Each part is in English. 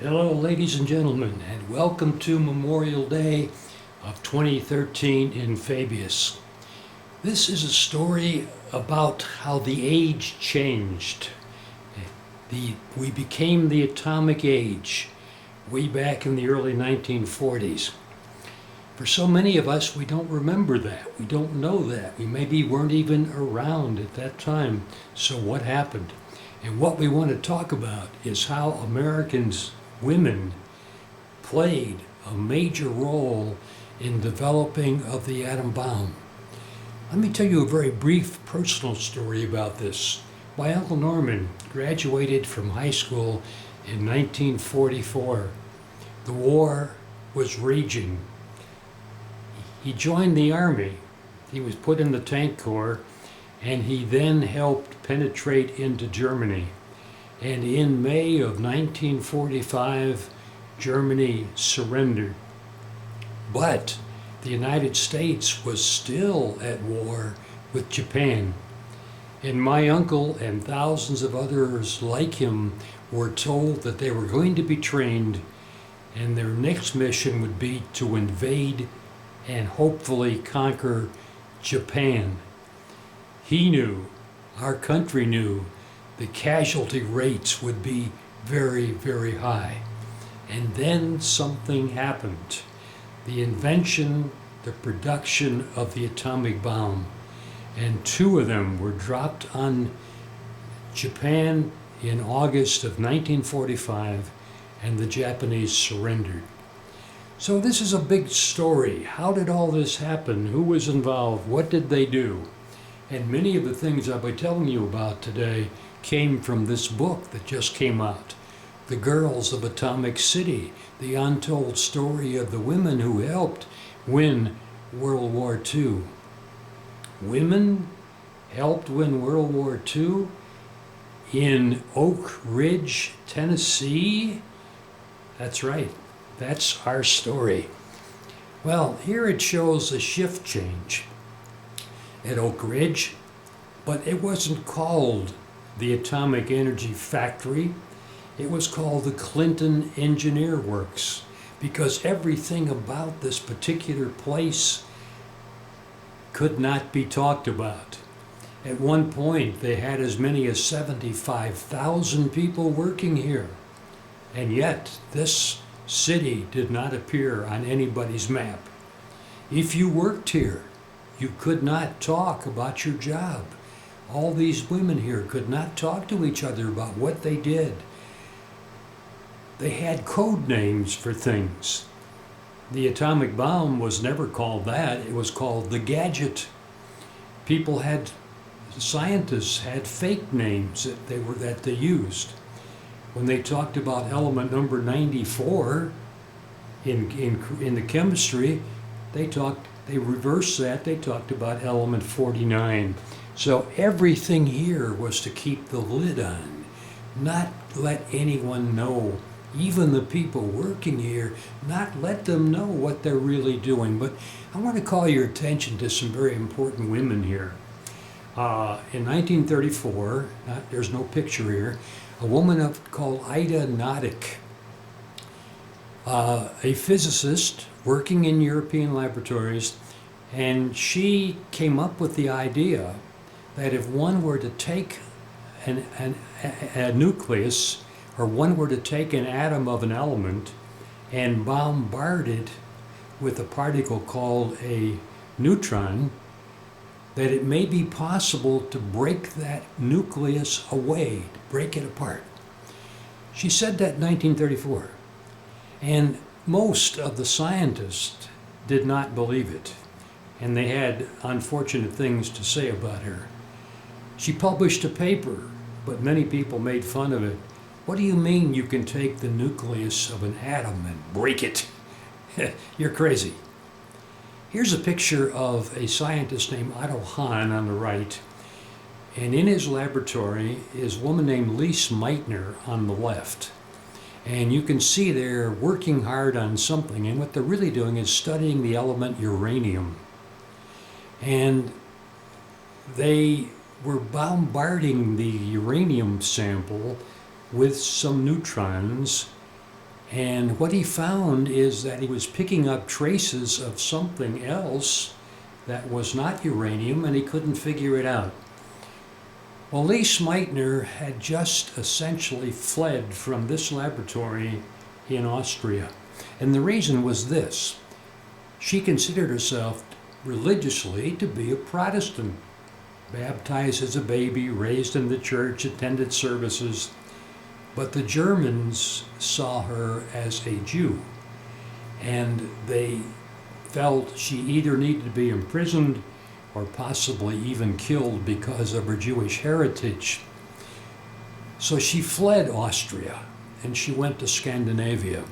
Hello, ladies and gentlemen, and welcome to Memorial Day of 2013 in Fabius. This is a story about how the age changed. We became the atomic age way back in the early 1940s. For so many of us, we don't remember that. We don't know that. We maybe weren't even around at that time. So what happened? And what we want to talk about is how Americans, women, played a major role in developing of the atom bomb. Let me tell you a very brief personal story about this. My Uncle Norman graduated from high school in 1944. The war was raging. He joined the Army. He was put in the Tank Corps, and he then helped penetrate into Germany. And in May of 1945, Germany surrendered. But the United States was still at war with Japan. And my uncle and thousands of others like him were told that they were going to be trained, and their next mission would be to invade and hopefully conquer Japan. He knew, our country knew, the casualty rates would be very, very high. And then something happened. The invention, the production of the atomic bomb. And two of them were dropped on Japan in August of 1945, and the Japanese surrendered. So this is a big story. How did all this happen? Who was involved? What did they do? And many of the things I'll be telling you about today came from this book that just came out, The Girls of Atomic City, the untold story of the women who helped win World War II. Women helped win World War II in Oak Ridge, Tennessee. That's right. That's our story. Well, here it shows a shift change at Oak Ridge, but it wasn't called the Atomic Energy Factory. It was called the Clinton Engineer Works, because everything about this particular place could not be talked about. At one point, they had as many as 75,000 people working here, and yet this city did not appear on anybody's map. If you worked here, you could not talk about your job. All these women here could not talk to each other about what they did. They had code names for things. The atomic bomb was never called that. It was called the gadget. Scientists had fake names that they used. When they talked about element number 94 in the chemistry, they reversed that. They talked about element 49. So everything here was to keep the lid on, not let anyone know, even the people working here, not let them know what they're really doing. But I want to call your attention to some very important women here. In 1934, there's no picture here, a woman called Ida Noddick, a physicist working in European laboratories, and she came up with the idea that if one were to take a nucleus, or one were to take an atom of an element and bombard it with a particle called a neutron, that it may be possible to break that nucleus away, to break it apart. She said that in 1934. And most of the scientists did not believe it, and they had unfortunate things to say about her. She published a paper, but many people made fun of it. What do you mean you can take the nucleus of an atom and break it? You're crazy. Here's a picture of a scientist named Otto Hahn on the right, and in his laboratory is a woman named Lise Meitner on the left. And you can see they're working hard on something, and what they're really doing is studying the element uranium. And they were bombarding the uranium sample with some neutrons And what he found is that he was picking up traces of something else that was not uranium, and he couldn't figure it out. Well, Lee Meitner had just essentially fled from this laboratory in Austria. And the reason was this. She considered herself religiously to be a Protestant, baptized as a baby, raised in the church, attended services. But the Germans saw her as a Jew, and they felt she either needed to be imprisoned or possibly even killed because of her Jewish heritage. So she fled Austria and she went to Scandinavia.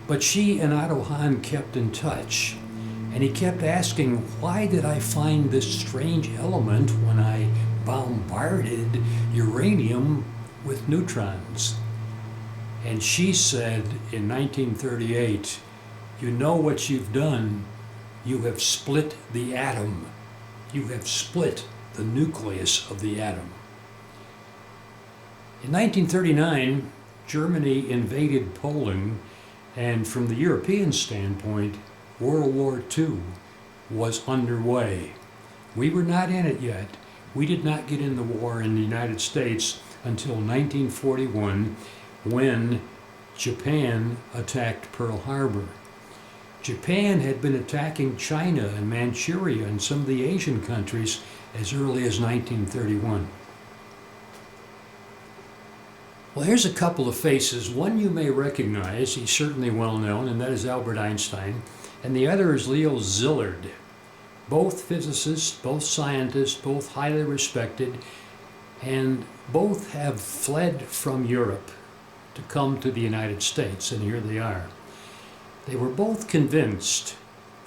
But she and Otto Hahn kept in touch, and he kept asking, why did I find this strange element when I bombarded uranium with neutrons? And she said in 1938, you know what you've done? You have split the atom. You have split the nucleus of the atom. In 1939, Germany invaded Poland, and from the European standpoint, World War II was underway. We were not in it yet. We did not get in the war in the United States until 1941, when Japan attacked Pearl Harbor. Japan had been attacking China and Manchuria and some of the Asian countries as early as 1931. Well, here's a couple of faces. One you may recognize, he's certainly well known, and that is Albert Einstein, and the other is Leo Szilard. Both physicists, both scientists, both highly respected, and both have fled from Europe to come to the United States, and here they are. They were both convinced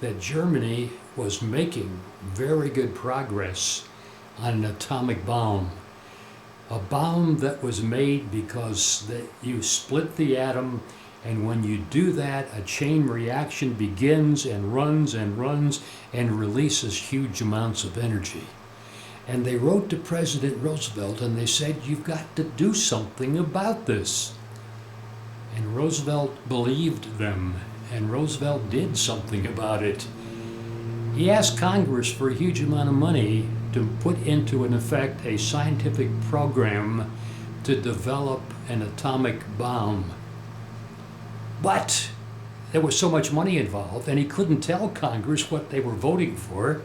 that Germany was making very good progress on an atomic bomb. A bomb that was made because you split the atom, and when you do that, a chain reaction begins and runs and releases huge amounts of energy. And they wrote to President Roosevelt and they said, you've got to do something about this. And Roosevelt believed them, and Roosevelt did something about it. He asked Congress for a huge amount of money to put into an effect a scientific program to develop an atomic bomb. But there was so much money involved, and he couldn't tell Congress what they were voting for,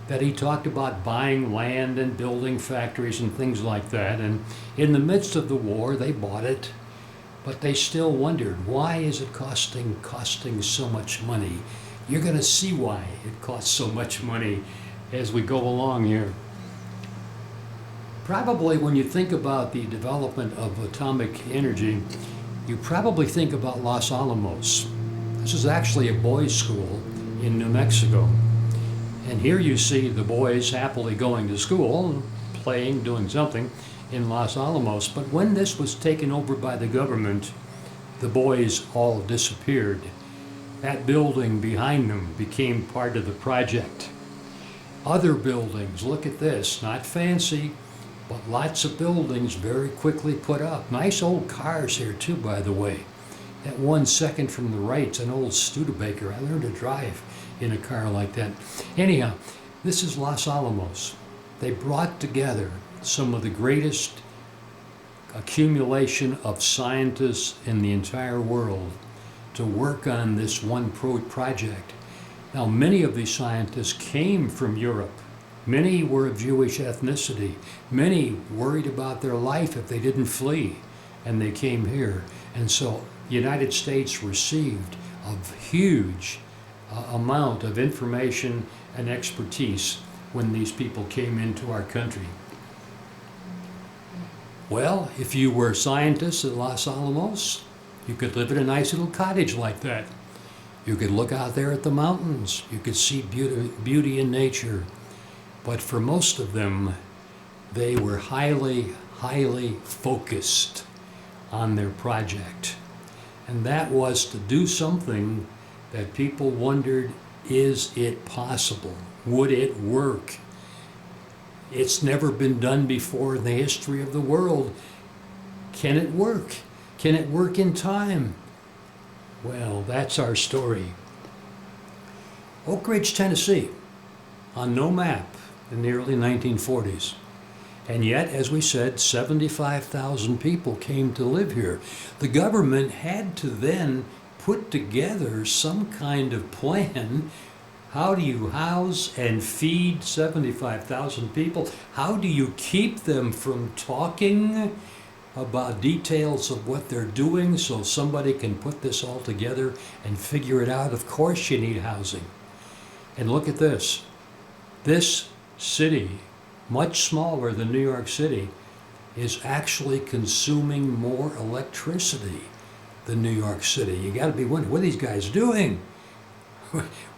that he talked about buying land and building factories and things like that. And in the midst of the war, they bought it, but they still wondered, why is it costing so much money? You're going to see why it costs so much money as we go along here. Probably when you think about the development of atomic energy, you probably think about Los Alamos. This is actually a boys' school in New Mexico. And here you see the boys happily going to school, playing, doing something in Los Alamos. But when this was taken over by the government, the boys all disappeared. That building behind them became part of the project. Other buildings, look at this, not fancy, but lots of buildings very quickly put up. Nice old cars here too, by the way. That 1 second from the right's an old Studebaker. I learned to drive in a car like that. Anyhow, this is Los Alamos. They brought together some of the greatest accumulation of scientists in the entire world to work on this one project. Now, many of these scientists came from Europe. Many were of Jewish ethnicity. Many worried about their life if they didn't flee, and they came here. And so the United States received a huge amount of information and expertise when these people came into our country. Well, if you were scientists at Los Alamos, you could live in a nice little cottage like that. You could look out there at the mountains. You could see beauty in nature. But for most of them, they were highly focused on their project. And that was to do something that people wondered, is it possible? Would it work? It's never been done before in the history of the world. Can it work? Can it work in time? Well, that's our story. Oak Ridge, Tennessee, on no map in the early 1940s. And yet, as we said, 75,000 people came to live here. The government had to then put together some kind of plan. How do you house and feed 75,000 people? How do you keep them from talking about details of what they're doing so somebody can put this all together and figure it out? Of course you need housing. And look at this. This city, much smaller than New York City, is actually consuming more electricity than New York City. You got to be wondering, what are these guys doing?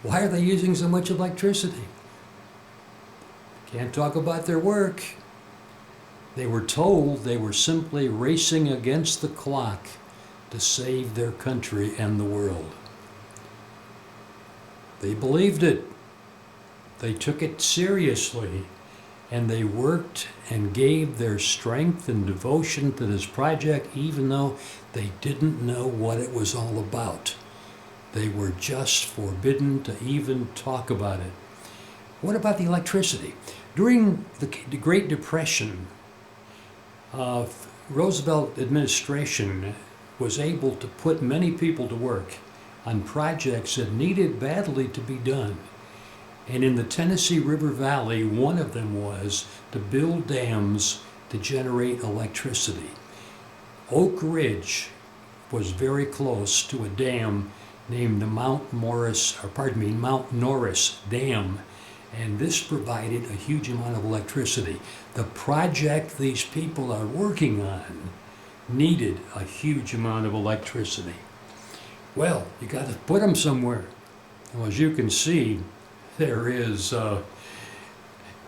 Why are they using so much electricity? Can't talk about their work. They were told they were simply racing against the clock to save their country and the world. They believed it. They took it seriously, and they worked and gave their strength and devotion to this project even though they didn't know what it was all about. They were just forbidden to even talk about it. What about the electricity? During the Great Depression, Roosevelt administration was able to put many people to work on projects that needed badly to be done. And in the Tennessee River Valley, one of them was to build dams to generate electricity. Oak Ridge was very close to a dam named the Mount Norris Dam, and this provided a huge amount of electricity. The project these people are working on needed a huge amount of electricity. Well, you got to put them somewhere. Well, as you can see, there is a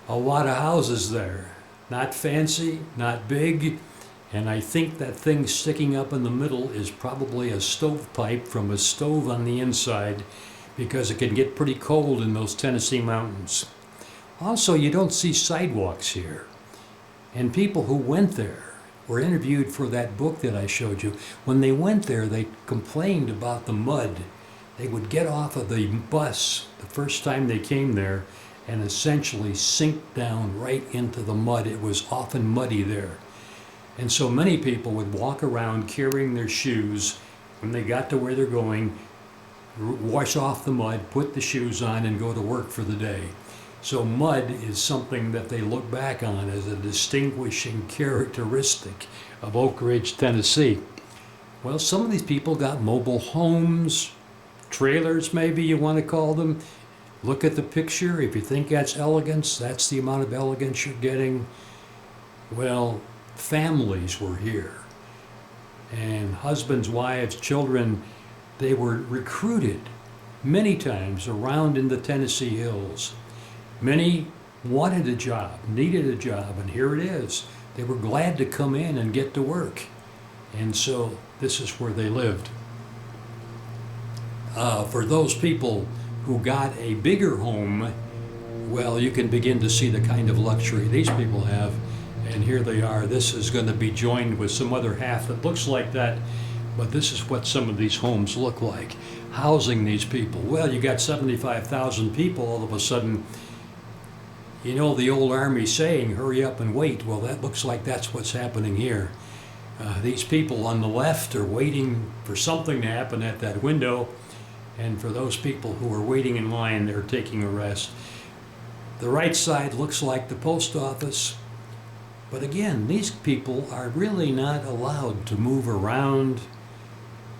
lot of houses there. Not fancy, not big, and I think that thing sticking up in the middle is probably a stovepipe from a stove on the inside, because it can get pretty cold in those Tennessee mountains. Also, you don't see sidewalks here. And people who went there were interviewed for that book that I showed you. When they went there, they complained about the mud. They would get off of the bus the first time they came there and essentially sink down right into the mud. It was often muddy there. And so many people would walk around carrying their shoes when they got to where they're going, wash off the mud, put the shoes on, and go to work for the day. So mud is something that they look back on as a distinguishing characteristic of Oak Ridge, Tennessee. Well, some of these people got mobile homes, trailers maybe you want to call them. Look at the picture. If you think that's elegance, that's the amount of elegance you're getting. Well, families were here. And husbands, wives, children, they were recruited many times around in the Tennessee hills. Many wanted a job, needed a job, and here it is. They were glad to come in and get to work. And so this is where they lived. For those people who got a bigger home, well, you can begin to see the kind of luxury these people have. And here they are. This is going to be joined with some other half that looks like that. But this is what some of these homes look like, housing these people. Well, you got 75,000 people all of a sudden. You know the old Army saying, hurry up and wait. Well, that looks like that's what's happening here. These people on the left are waiting for something to happen at that window. And for those people who are waiting in line, they're taking a rest. The right side looks like the post office. But again, these people are really not allowed to move around,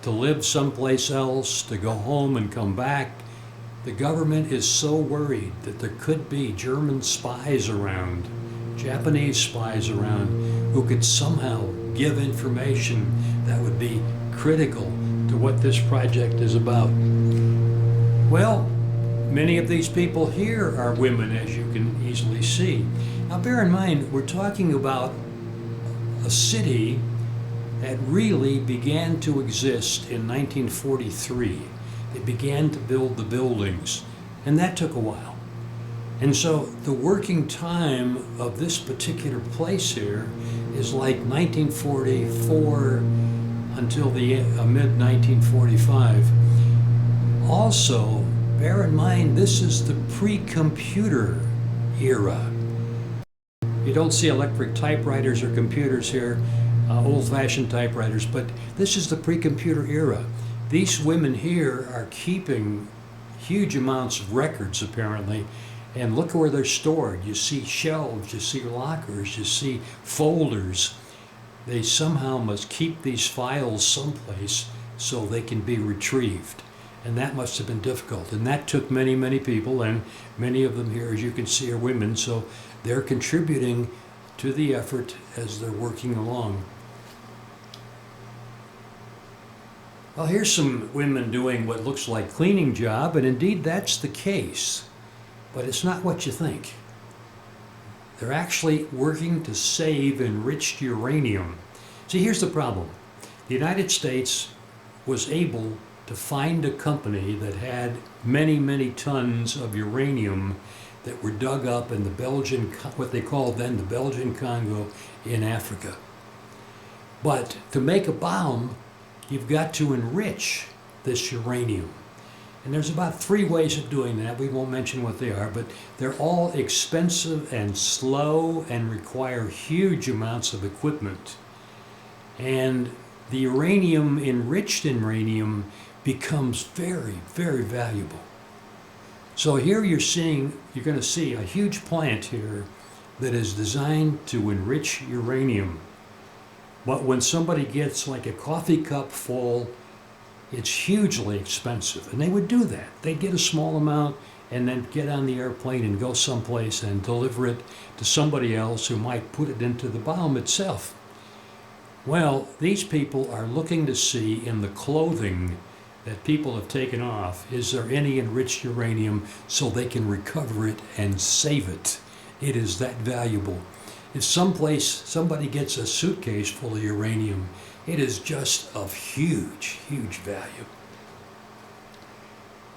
to live someplace else, to go home and come back. The government is so worried that there could be German spies around, Japanese spies around, who could somehow give information that would be critical to what this project is about. Well, many of these people here are women, as you can easily see. Now bear in mind, we're talking about a city that really began to exist in 1943. They began to build the buildings, and that took a while. And so the working time of this particular place here is like 1944 until the mid-1945. Also, bear in mind, this is the pre-computer era. You don't see electric typewriters or computers here, old-fashioned typewriters, but this is the pre-computer era. These women here are keeping huge amounts of records, apparently, and look where they're stored. You see shelves, you see lockers, you see folders. They somehow must keep these files someplace so they can be retrieved. And that must have been difficult. And that took many, many people, and many of them here, as you can see, are women. So they're contributing to the effort as they're working along. Well, here's some women doing what looks like cleaning job, and indeed that's the case. But it's not what you think. They're actually working to save enriched uranium. See, here's the problem. The United States was able to find a company that had many, many tons of uranium that were dug up in the Belgian, what they called then the Belgian Congo in Africa. But to make a bomb, you've got to enrich this uranium. And there's about 3 ways of doing that. We won't mention what they are, but they're all expensive and slow and require huge amounts of equipment. And the uranium, enriched uranium, becomes very, very valuable. So here you're going to see a huge plant here that is designed to enrich uranium. But when somebody gets like a coffee cup full, it's hugely expensive. And they would do that. They'd get a small amount and then get on the airplane and go someplace and deliver it to somebody else who might put it into the bomb itself. Well, these people are looking to see in the clothing that people have taken off, is there any enriched uranium so they can recover it and save it? It is that valuable. If somebody gets a suitcase full of uranium, it is just of huge, huge value.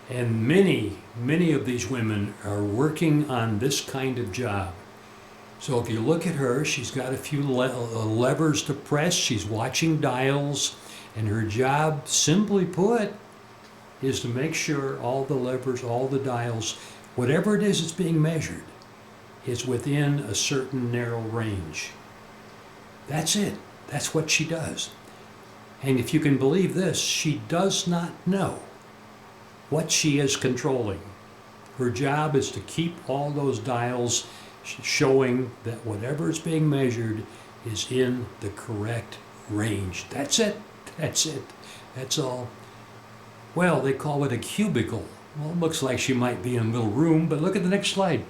And many, many of these women are working on this kind of job. So if you look at her, she's got a few levers to press, she's watching dials, and her job, simply put, is to make sure all the levers, all the dials, whatever it is that's being measured, is within a certain narrow range. That's it. That's what she does. And if you can believe this, she does not know what she is controlling. Her job is to keep all those dials showing that whatever is being measured is in the correct range. That's it. That's it. That's all. Well, they call it a cubicle. Well, it looks like she might be in a little room, but look at the next slide.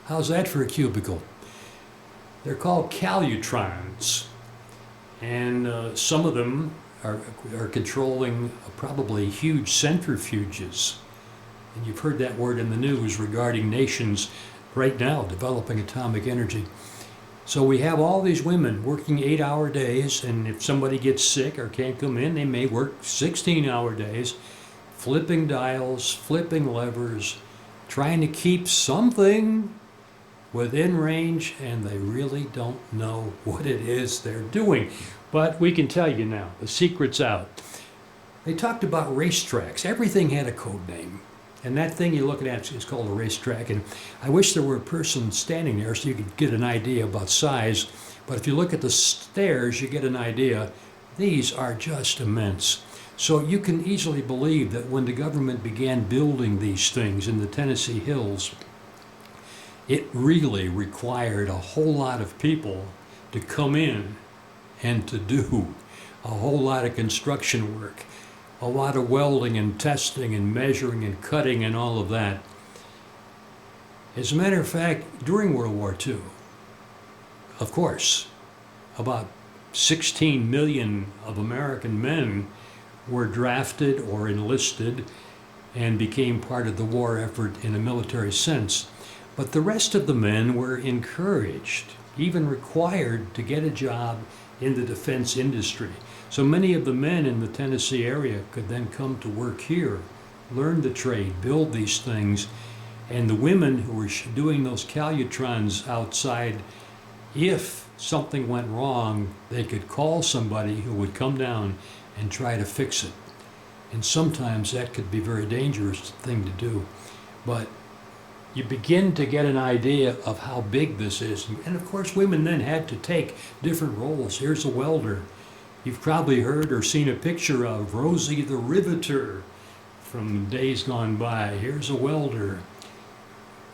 How's that for a cubicle? They're called calutrons, and some of them are controlling probably huge centrifuges. And you've heard that word in the news regarding nations right now developing atomic energy. So we have all these women working 8-hour days, and if somebody gets sick or can't come in, they may work 16-hour days, flipping dials, flipping levers, trying to keep something within range, and they really don't know what it is they're doing. But we can tell you now, the secret's out. They talked about racetracks. Everything had a code name. And that thing you're looking at is called a racetrack. And I wish there were a person standing there so you could get an idea about size. But if you look at the stairs, you get an idea. These are just immense. So you can easily believe that when the government began building these things in the Tennessee hills, it really required a whole lot of people to come in and to do a whole lot of construction work, a lot of welding and testing and measuring and cutting and all of that. As a matter of fact, during World War II, of course, about 16 million of American men were drafted or enlisted and became part of the war effort in a military sense. But the rest of the men were encouraged, even required, to get a job in the defense industry. So many of the men in the Tennessee area could then come to work here, learn the trade, build these things. And the women who were doing those calutrons outside, if something went wrong, they could call somebody who would come down and try to fix it. And sometimes that could be a very dangerous thing to do. But you begin to get an idea of how big this is. And of course, women then had to take different roles. Here's a welder. You've probably heard or seen a picture of Rosie the Riveter from days gone by. Here's a welder.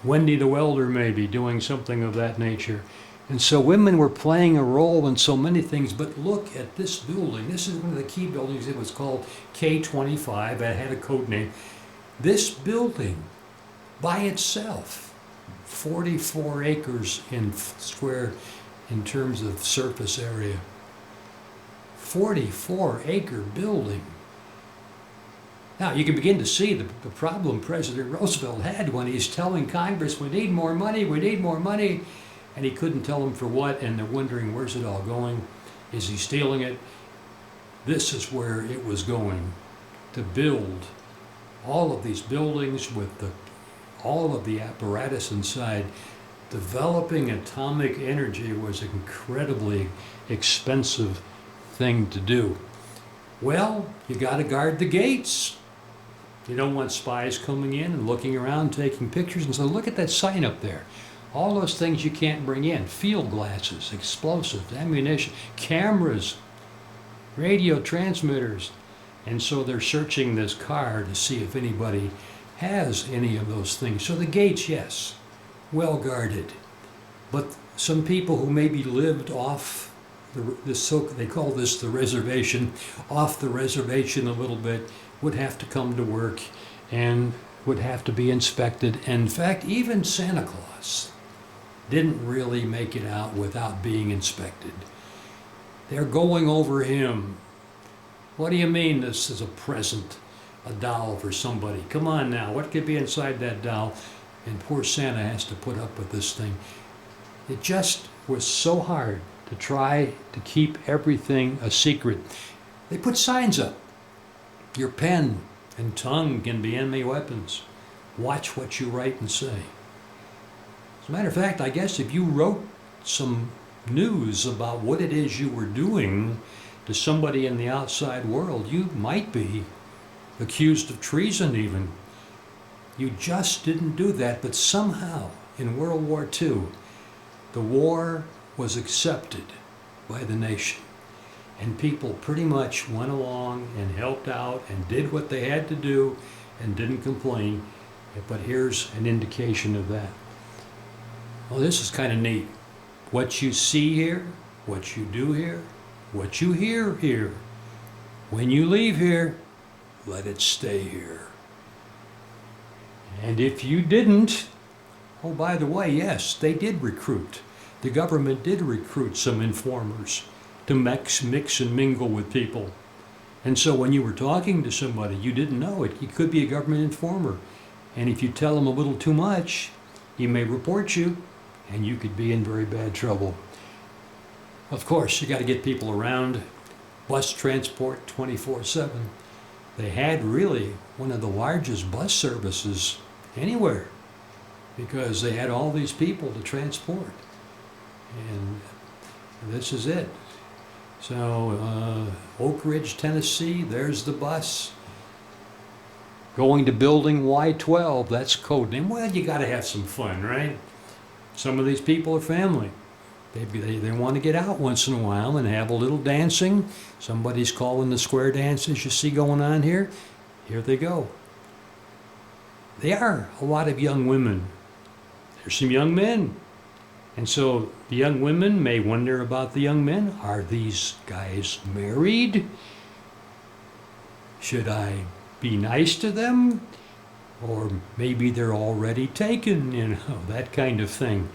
Wendy the welder, maybe, doing something of that nature. And so women were playing a role in so many things, but look at this building. This is one of the key buildings. It was called K25. It had a code name. This building, by itself, 44 acres in square in terms of surface area. 44-acre building. Now, you can begin to see the problem President Roosevelt had when he's telling Congress, we need more money, and he couldn't tell them for what, and they're wondering, where's it all going? Is he stealing it? This is where it was going, to build all of these buildings with all of the apparatus inside. Developing atomic energy was an incredibly expensive thing to do. Well, you got to guard the gates. You don't want spies coming in and looking around, taking pictures. And so look at that sign up there. All those things you can't bring in. Field glasses, explosives, ammunition, cameras, radio transmitters. And so they're searching this car to see if anybody has any of those things. So the gates, yes, well guarded. But some people who maybe lived off they call this the reservation, off the reservation a little bit, would have to come to work and would have to be inspected. And in fact, even Santa Claus didn't really make it out without being inspected. They're going over him. What do you mean this is a present, a doll for somebody? Come on now, what could be inside that doll? And poor Santa has to put up with this thing. It just was so hard to try to keep everything a secret. They put signs up. Your pen and tongue can be enemy weapons. Watch what you write and say. As a matter of fact, I guess if you wrote some news about what it is you were doing to somebody in the outside world, you might be accused of treason even. You just didn't do that, but somehow in World War II, the war was accepted by the nation. And people pretty much went along and helped out and did what they had to do and didn't complain. But here's an indication of that. Well, this is kind of neat. What you see here, what you do here, what you hear here. When you leave here, let it stay here. And if you didn't, oh, by the way, yes, they did recruit. The government did recruit some informers to mix and mingle with people. And so when you were talking to somebody, you didn't know it. You could be a government informer. And if you tell them a little too much, he may report you, and you could be in very bad trouble. Of course, you got to get people around. Bus transport 24/7. They had really one of the largest bus services anywhere because they had all these people to transport. And this is it. So Oak Ridge, Tennessee, there's the bus. Going to building Y12, that's code name. Well, you got to have some fun, right? Some of these people are family. They want to get out once in a while and have a little dancing. Somebody's calling the square dances you see going on here. Here they go. There are a lot of young women. There's some young men. And so the young women may wonder about the young men. Are these guys married? Should I be nice to them? Or maybe they're already taken, that kind of thing.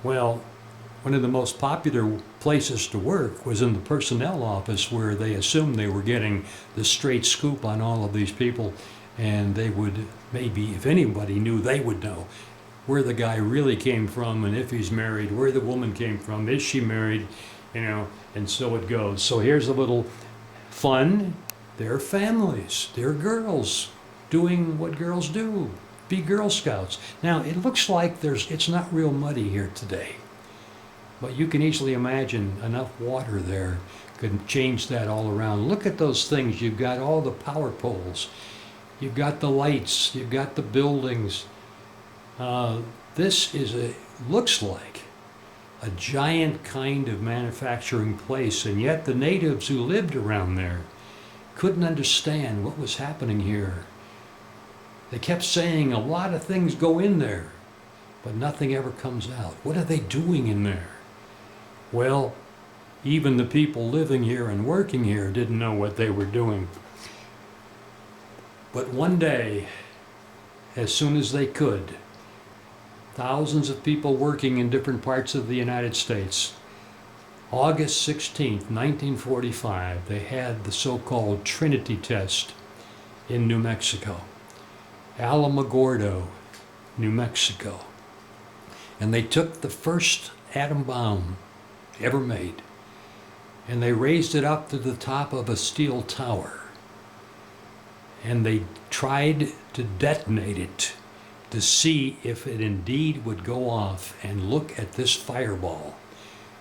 Well, one of the most popular places to work was in the personnel office, where they assumed they were getting the straight scoop on all of these people, and they would maybe, if anybody knew, they would know where the guy really came from, and if he's married, where the woman came from, is she married, and so it goes. So here's a little fun. They're families, they're girls doing what girls do, be Girl Scouts. Now, it looks like it's not real muddy here today. But you can easily imagine enough water there could change that all around. Look at those things. You've got all the power poles. You've got the lights. You've got the buildings. This looks like a giant kind of manufacturing place, and yet the natives who lived around there couldn't understand what was happening here. They kept saying a lot of things go in there, but nothing ever comes out. What are they doing in there? Well, even the people living here and working here didn't know what they were doing. But one day, as soon as they could, thousands of people working in different parts of the United States, August 16th, 1945, they had the so-called Trinity test in New Mexico, Alamogordo, New Mexico. And they took the first atom bomb ever made, and they raised it up to the top of a steel tower, and they tried to detonate it to see if it indeed would go off. And look at this fireball.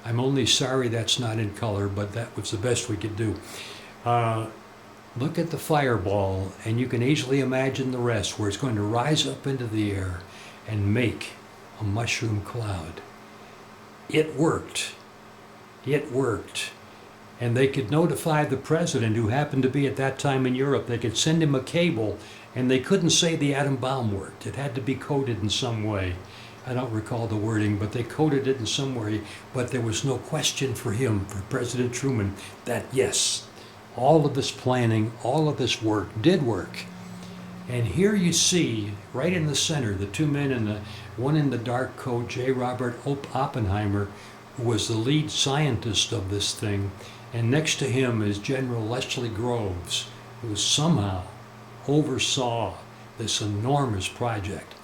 I'm only sorry that's not in color, but that was the best we could do. Look at the fireball, and you can easily imagine the rest, where it's going to rise up into the air and make a mushroom cloud. It worked. It worked. And they could notify the president, who happened to be at that time in Europe. They could send him a cable, and they couldn't say the atom bomb worked. It had to be coded in some way. I don't recall the wording, but they coded it in some way. But there was no question for him, for President Truman, that yes, all of this planning, all of this work did work. And here you see, right in the center, the two men, one in the dark coat, J. Robert Oppenheimer, who was the lead scientist of this thing. And next to him is General Leslie Groves, who somehow oversaw this enormous project.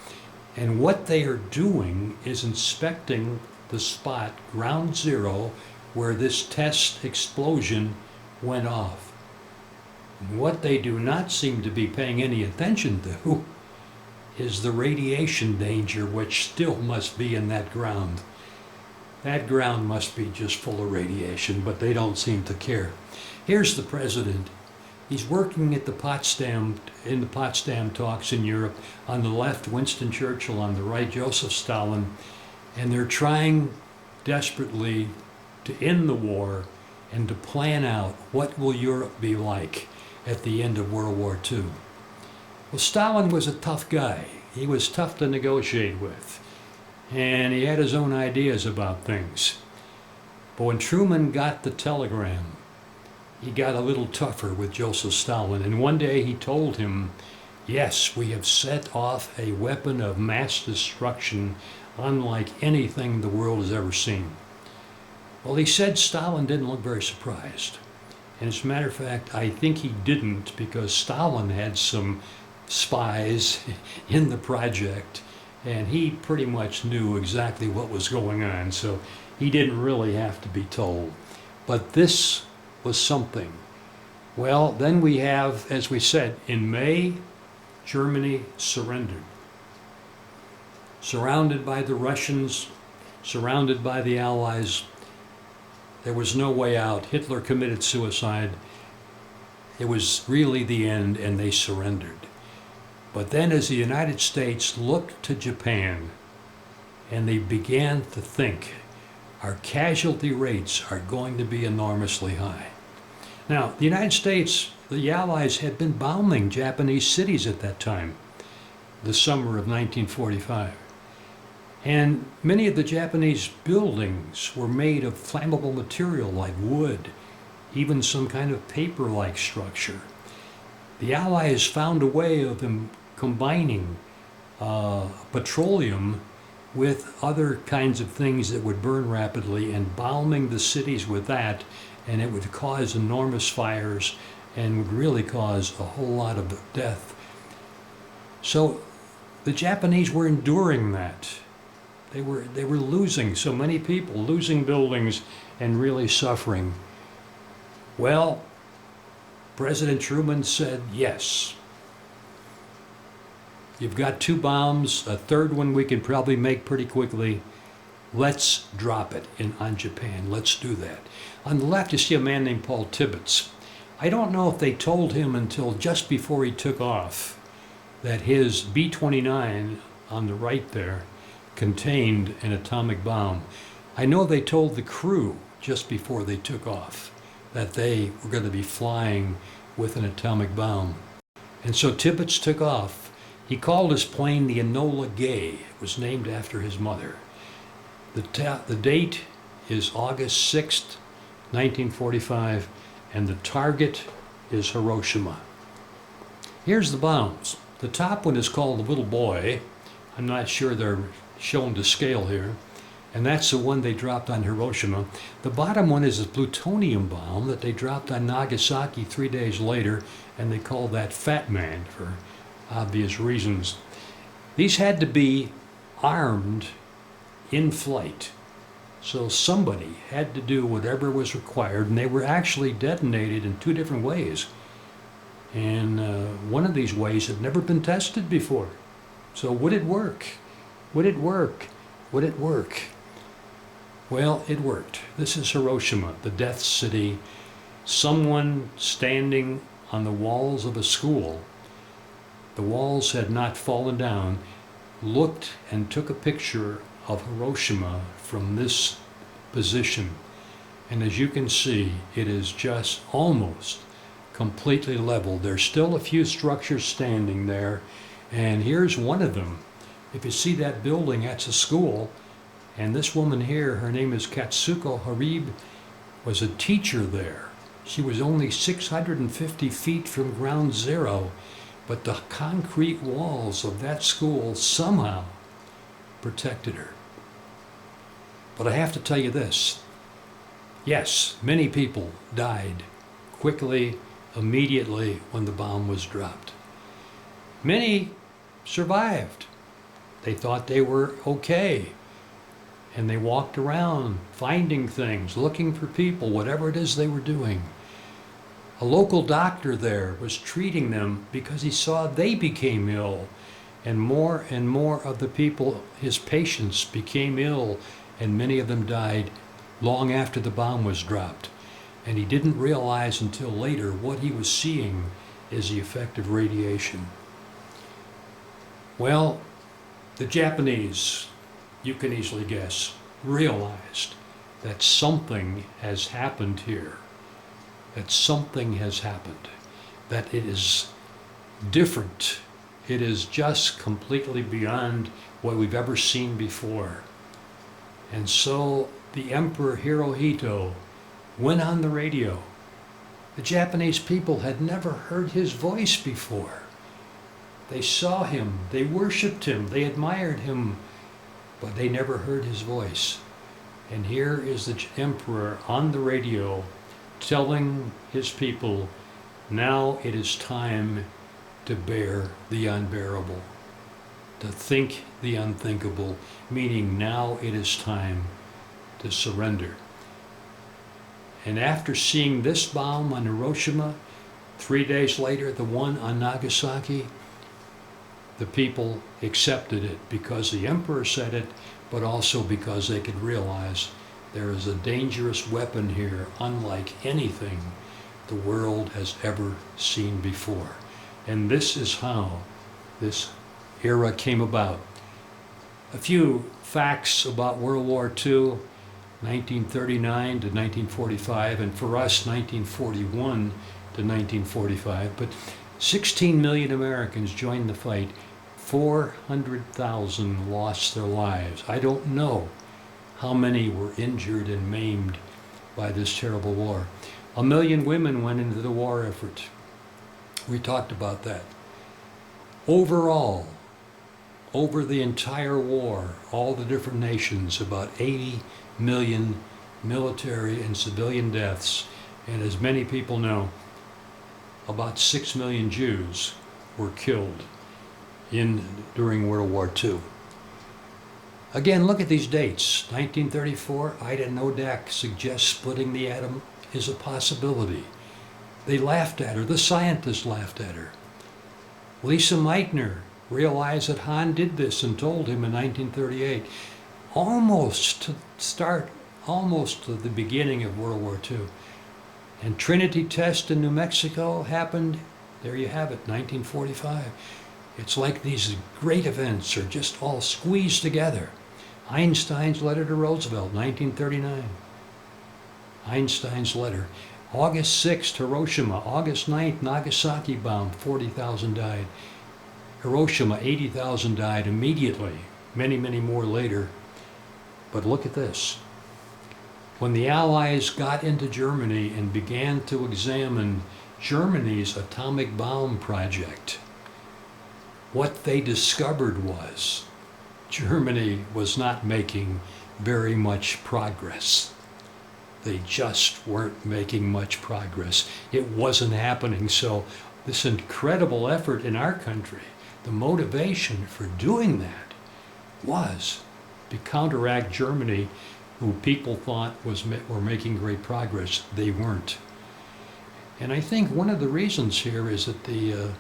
And what they are doing is inspecting the spot, ground zero, where this test explosion went off. And what they do not seem to be paying any attention to is the radiation danger which still must be in that ground. That ground must be just full of radiation, but they don't seem to care. Here's the president. He's working at in the Potsdam talks in Europe. On the left, Winston Churchill. On the right, Joseph Stalin. And they're trying desperately to end the war and to plan out what will Europe be like at the end of World War II. Well, Stalin was a tough guy. He was tough to negotiate with. And he had his own ideas about things. But when Truman got the telegram, he got a little tougher with Joseph Stalin. And one day he told him, yes, we have set off a weapon of mass destruction unlike anything the world has ever seen. Well, he said Stalin didn't look very surprised. And as a matter of fact, I think he didn't, because Stalin had some spies in the project, and he pretty much knew exactly what was going on, so he didn't really have to be told. But this was something. Well, then we have, as we said, in May, Germany surrendered. Surrounded by the Russians, surrounded by the Allies, there was no way out. Hitler committed suicide. It was really the end, and they surrendered. But then as the United States looked to Japan, and they began to think, our casualty rates are going to be enormously high. Now, the United States, the Allies had been bombing Japanese cities at that time, the summer of 1945. And many of the Japanese buildings were made of flammable material like wood, even some kind of paper-like structure. The Allies found a way of combining petroleum with other kinds of things that would burn rapidly and bombing the cities with that, and it would cause enormous fires and would really cause a whole lot of death. So the Japanese were enduring that. They were losing so many people, losing buildings, and really suffering. Well, President Truman said, yes. You've got 2 bombs, a third one we can probably make pretty quickly. Let's drop it on Japan. Let's do that. On the left, you see a man named Paul Tibbets. I don't know if they told him until just before he took off that his B-29 on the right there contained an atomic bomb. I know they told the crew just before they took off that they were going to be flying with an atomic bomb. And so Tibbets took off. He called his plane the Enola Gay. It was named after his mother. The date is August 6th, 1945, and the target is Hiroshima. Here's the bombs. The top one is called the Little Boy. I'm not sure they're shown to scale here. And that's the one they dropped on Hiroshima. The bottom one is a plutonium bomb that they dropped on Nagasaki 3 days later, and they call that Fat Man for obvious reasons. These had to be armed in flight. So somebody had to do whatever was required, and they were actually detonated in 2 different ways. And one of these ways had never been tested before. So would it work? Would it work? Would it work? Well, it worked. This is Hiroshima, the death city. Someone standing on the walls of a school, the walls had not fallen down, looked and took a picture of Hiroshima from this position. And as you can see, it is just almost completely level. There's still a few structures standing there, and here's one of them. If you see that building, that's a school. And this woman here, her name is Katsuko Harib, was a teacher there. She was only 650 feet from ground zero, but the concrete walls of that school somehow protected her. But I have to tell you this. Yes, many people died quickly, immediately when the bomb was dropped. Many survived. They thought they were okay. And they walked around finding things, looking for people, whatever it is they were doing. A local doctor there was treating them because he saw they became ill. And more of the people, his patients, became ill, and many of them died long after the bomb was dropped. And he didn't realize until later what he was seeing is the effect of radiation. Well, the Japanese, you can easily guess, realized that something has happened here, that something has happened, that it is different. It is just completely beyond what we've ever seen before. And so the Emperor Hirohito went on the radio. The Japanese people had never heard his voice before. They saw him, they worshipped him, they admired him, but they never heard his voice. And here is the emperor on the radio telling his people, now it is time to bear the unbearable, to think the unthinkable, meaning now it is time to surrender. And after seeing this bomb on Hiroshima, 3 days later, the one on Nagasaki, the people accepted it because the emperor said it, but also because they could realize there is a dangerous weapon here unlike anything the world has ever seen before. And this is how this era came about. A few facts about World War II, 1939 to 1945, and for us, 1941 to 1945. But 16 million Americans joined the fight. 400,000 lost their lives. I don't know how many were injured and maimed by this terrible war. 1 million women went into the war effort. We talked about that. Overall, over the entire war, all the different nations, about 80 million military and civilian deaths. And as many people know, about 6 million Jews were killed during World War II. Again, look at these dates. 1934, Ida Nodak suggests splitting the atom is a possibility. They laughed at her. The scientists laughed at her. Lisa Meitner realized that Hahn did this and told him in 1938. almost to start, almost to the beginning of World War II. And Trinity Test in New Mexico happened, there you have it, 1945. It's like these great events are just all squeezed together. Einstein's letter to Roosevelt, 1939. Einstein's letter. August 6th, Hiroshima. August 9th, Nagasaki bomb, 40,000 died. Hiroshima, 80,000 died immediately. Many, many more later. But look at this. When the Allies got into Germany and began to examine Germany's atomic bomb project, what they discovered was Germany was not making very much progress. They just weren't making much progress. It wasn't happening. So this incredible effort in our country, the motivation for doing that was to counteract Germany, who people thought were making great progress. They weren't. And I think one of the reasons here is that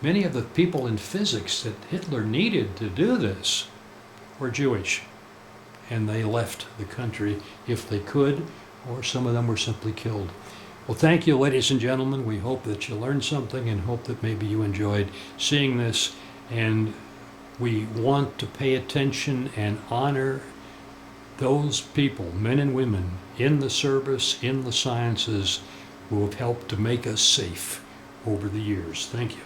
many of the people in physics that Hitler needed to do this were Jewish. And they left the country if they could, or some of them were simply killed. Well, thank you, ladies and gentlemen. We hope that you learned something and hope that maybe you enjoyed seeing this. And we want to pay attention and honor those people, men and women, in the service, in the sciences, who have helped to make us safe over the years. Thank you.